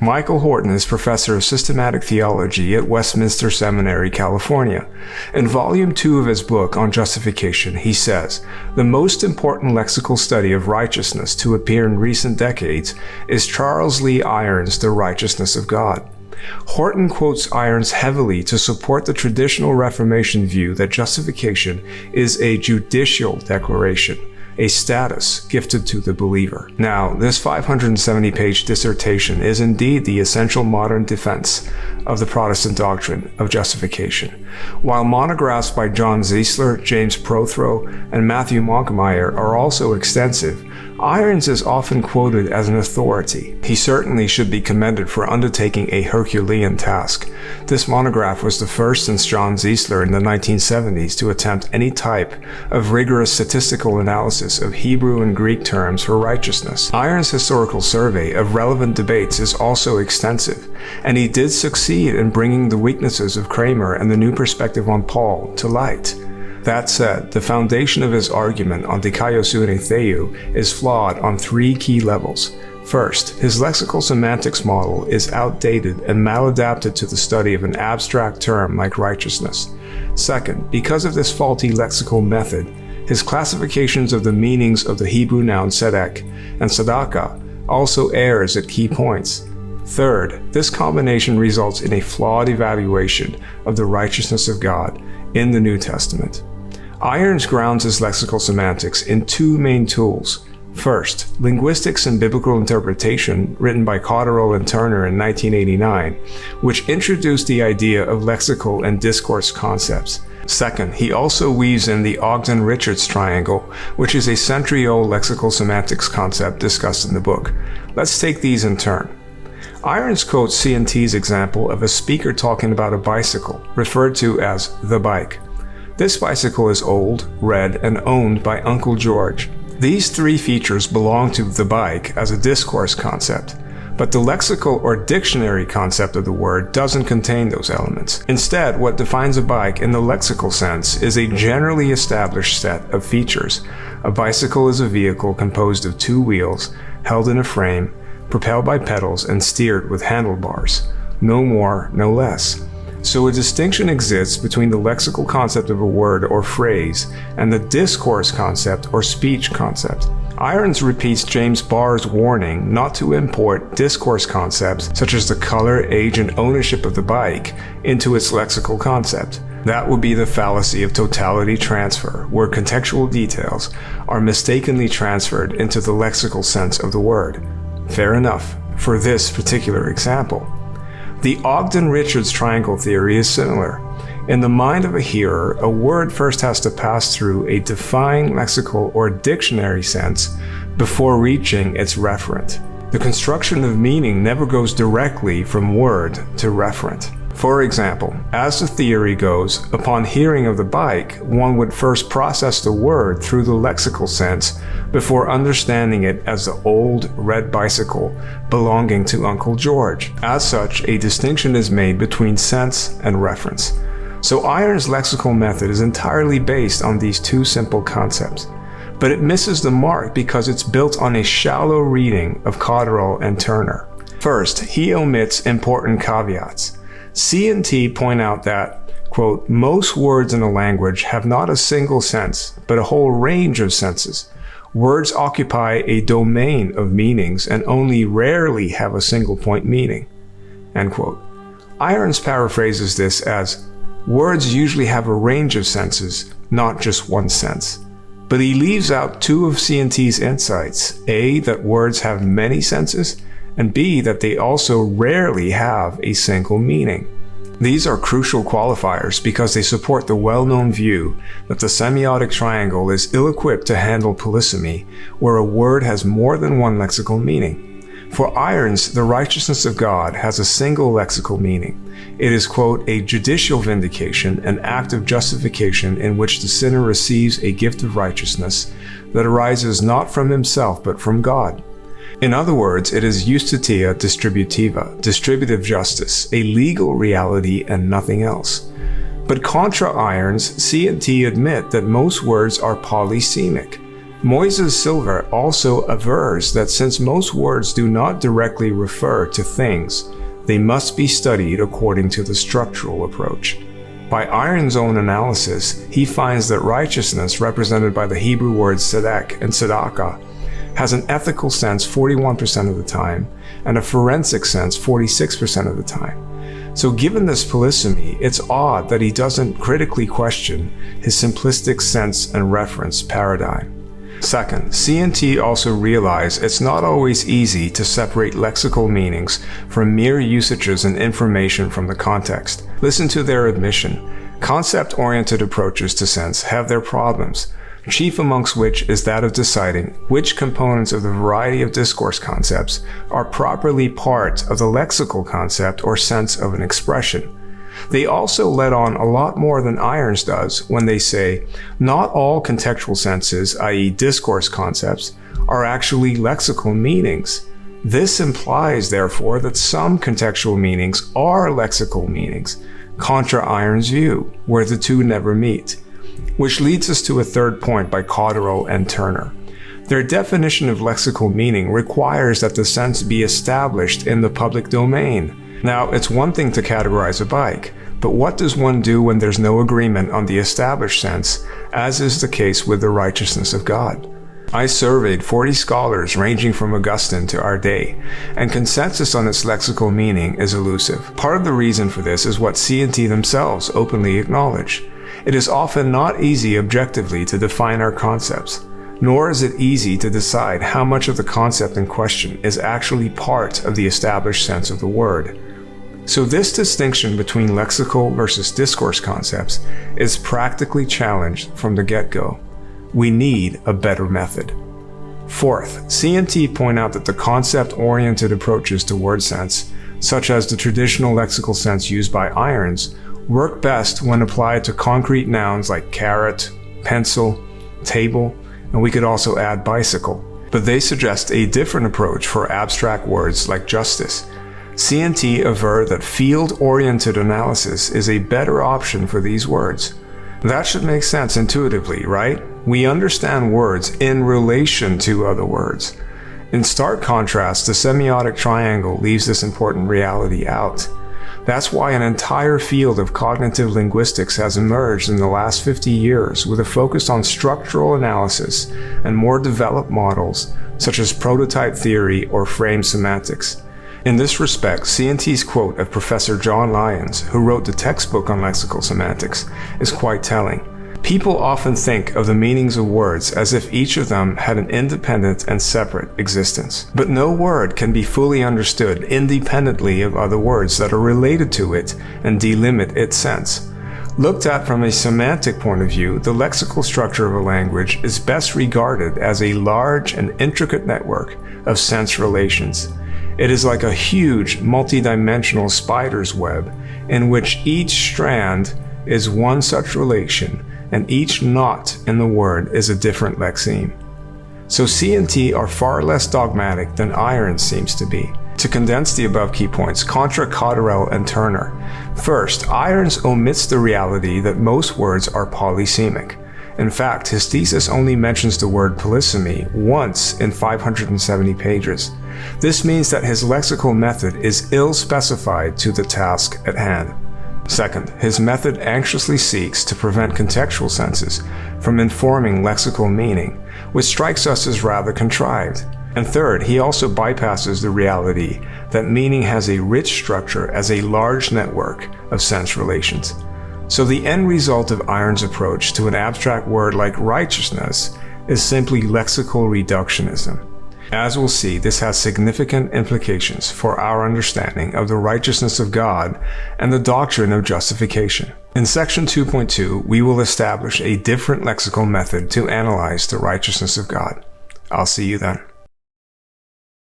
Michael Horton is professor of systematic theology at Westminster Seminary, California. In Volume 2 of his book on Justification, he says, "The most important lexical study of righteousness to appear in recent decades is Charles Lee Irons' The Righteousness of God." Horton quotes Irons heavily to support the traditional Reformation view that justification is a judicial declaration, a status gifted to the believer. Now, this 570-page dissertation is indeed the essential modern defense of the Protestant doctrine of justification. While monographs by John Ziesler, James Prothro, and Matthew Monkmeyer are also extensive, Irons is often quoted as an authority. He certainly should be commended for undertaking a Herculean task. This monograph was the first since John Ziesler in the 1970s to attempt any type of rigorous statistical analysis of Hebrew and Greek terms for righteousness. Irons' historical survey of relevant debates is also extensive, and he did succeed in bringing the weaknesses of Kramer and the new perspective on Paul to light. That said, the foundation of his argument on dikaiosune theou is flawed on three key levels. First, his lexical semantics model is outdated and maladapted to the study of an abstract term like righteousness. Second, because of this faulty lexical method, his classifications of the meanings of the Hebrew noun tzedeq and tsadaqah also errs at key points. Third, this combination results in a flawed evaluation of the righteousness of God in the New Testament. Irons grounds his lexical semantics in two main tools. First, Linguistics and Biblical Interpretation, written by Cotterell and Turner in 1989, which introduced the idea of lexical and discourse concepts. Second, he also weaves in the Ogden-Richards triangle, which is a century-old lexical semantics concept discussed in the book. Let's take these in turn. Irons quotes C&T's example of a speaker talking about a bicycle, referred to as the bike. This bicycle is old, red, and owned by Uncle George. These three features belong to the bike as a discourse concept, but the lexical or dictionary concept of the word doesn't contain those elements. Instead, what defines a bike in the lexical sense is a generally established set of features. A bicycle is a vehicle composed of two wheels, held in a frame, propelled by pedals, and steered with handlebars. No more, no less. So a distinction exists between the lexical concept of a word or phrase and the discourse concept or speech concept. Irons repeats James Barr's warning not to import discourse concepts such as the color, age, and ownership of the bike into its lexical concept. That would be the fallacy of totality transfer, where contextual details are mistakenly transferred into the lexical sense of the word. Fair enough for this particular example. The Ogden-Richards triangle theory is similar. In the mind of a hearer, a word first has to pass through a defined lexical or dictionary sense before reaching its referent. The construction of meaning never goes directly from word to referent. For example, as the theory goes, upon hearing of the bike, one would first process the word through the lexical sense before understanding it as the old red bicycle belonging to Uncle George. As such, a distinction is made between sense and reference. So Irons' lexical method is entirely based on these two simple concepts. But it misses the mark because it's built on a shallow reading of Cotterell and Turner. First, he omits important caveats. C&T point out that, quote, most words in a language have not a single sense, but a whole range of senses. Words occupy a domain of meanings and only rarely have a single point meaning, end quote. Irons paraphrases this as, words usually have a range of senses, not just one sense. But he leaves out two of C&T's insights, A, that words have many senses, and B, that they also rarely have a single meaning. These are crucial qualifiers because they support the well-known view that the semiotic triangle is ill-equipped to handle polysemy, where a word has more than one lexical meaning. For Irons, the righteousness of God has a single lexical meaning. It is, quote, a judicial vindication, an act of justification in which the sinner receives a gift of righteousness that arises not from himself but from God. In other words, it is justitia distributiva, distributive justice, a legal reality and nothing else. But contra Irons, C&T admit that most words are polysemic. Moises Silva also avers that since most words do not directly refer to things, they must be studied according to the structural approach. By Iron's own analysis, he finds that righteousness, represented by the Hebrew words tzedeq and tsadaqah, has an ethical sense 41% of the time and a forensic sense 46% of the time. So given this polysemy, it's odd that he doesn't critically question his simplistic sense and reference paradigm. Second, C&T also realize it's not always easy to separate lexical meanings from mere usages and information from the context. Listen to their admission. Concept-oriented approaches to sense have their problems, chief amongst which is that of deciding which components of the variety of discourse concepts are properly part of the lexical concept or sense of an expression. They also let on a lot more than Irons does when they say, not all contextual senses, i.e. discourse concepts, are actually lexical meanings. This implies, therefore, that some contextual meanings are lexical meanings, contra Irons' view, where the two never meet. Which leads us to a third point by Cotterell and Turner. Their definition of lexical meaning requires that the sense be established in the public domain. Now, it's one thing to categorize a bike, but what does one do when there's no agreement on the established sense, as is the case with the righteousness of God? I surveyed 40 scholars ranging from Augustine to our day, and consensus on its lexical meaning is elusive. Part of the reason for this is what C&T themselves openly acknowledge. It is often not easy objectively to define our concepts, nor is it easy to decide how much of the concept in question is actually part of the established sense of the word. So this distinction between lexical versus discourse concepts is practically challenged from the get-go. We need a better method. Fourth, C&T point out that the concept-oriented approaches to word sense, such as the traditional lexical sense used by Irons, work best when applied to concrete nouns like carrot, pencil, table, and we could also add bicycle. But they suggest a different approach for abstract words like justice. C&T aver that field-oriented analysis is a better option for these words. That should make sense intuitively, right? We understand words in relation to other words. In stark contrast, the semiotic triangle leaves this important reality out. That's why an entire field of cognitive linguistics has emerged in the last 50 years with a focus on structural analysis and more developed models such as prototype theory or frame semantics. In this respect, C&T's quote of Professor John Lyons, who wrote the textbook on lexical semantics, is quite telling. People often think of the meanings of words as if each of them had an independent and separate existence. But no word can be fully understood independently of other words that are related to it and delimit its sense. Looked at from a semantic point of view, the lexical structure of a language is best regarded as a large and intricate network of sense relations. It is like a huge, multidimensional spider's web in which each strand is one such relation and each knot in the word is a different lexeme. So C&T are far less dogmatic than Irons seems to be. To condense the above key points, contra Cotterell and Turner. First, Irons omits the reality that most words are polysemic. In fact, his thesis only mentions the word polysemy once in 570 pages. This means that his lexical method is ill-specified to the task at hand. Second, his method anxiously seeks to prevent contextual senses from informing lexical meaning, which strikes us as rather contrived. And third, he also bypasses the reality that meaning has a rich structure as a large network of sense relations. So the end result of Irons' approach to an abstract word like righteousness is simply lexical reductionism. As we'll see, this has significant implications for our understanding of the righteousness of God and the doctrine of justification. In section 2.2, we will establish a different lexical method to analyze the righteousness of God. I'll see you then.